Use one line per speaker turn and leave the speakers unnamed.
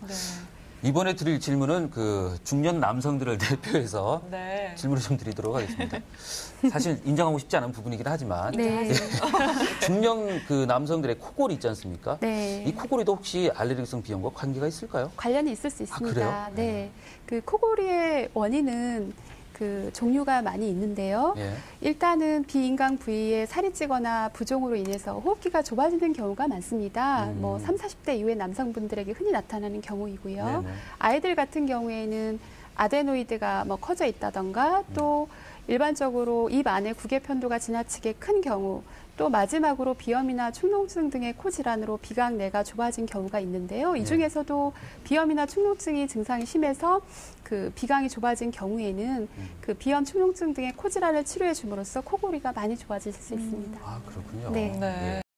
네.
이번에 드릴 질문은 그 중년 남성들을 대표해서
네.
질문을 좀 드리도록 하겠습니다. 사실 인정하고 싶지 않은 부분이긴 하지만
네.
중년 그 남성들의 코골이 있지 않습니까?
네.
이 코골이도 혹시 알레르기성 비염과 관계가 있을까요?
관련이 있을 수 있습니다.
그래요?
네. 그 코골이의 원인은 그 종류가 많이 있는데요.
예.
일단은 비인강 부위에 살이 찌거나 부종으로 인해서 호흡기가 좁아지는 경우가 많습니다. 뭐 30, 40대 이후의 남성분들에게 흔히 나타나는 경우이고요.
네네.
아이들 같은 경우에는 아데노이드가 뭐 커져 있다던가 또 일반적으로 입 안에 구개 편도가 지나치게 큰 경우, 또 마지막으로 비염이나 축농증 등의 코 질환으로 비강 내가 좁아진 경우가 있는데요. 이 중에서도 비염이나 축농증이 증상이 심해서 그 비강이 좁아진 경우에는 그 비염, 축농증 등의 코 질환을 치료해 줌으로써 코골이가 많이 좋아질 수 있습니다.
아, 그렇군요.
네.
네.
예.